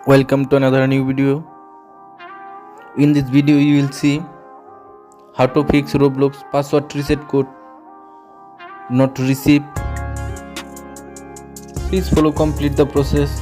Welcome to another new video. In this video you will see how to fix Roblox password reset code not received. Please follow complete the process.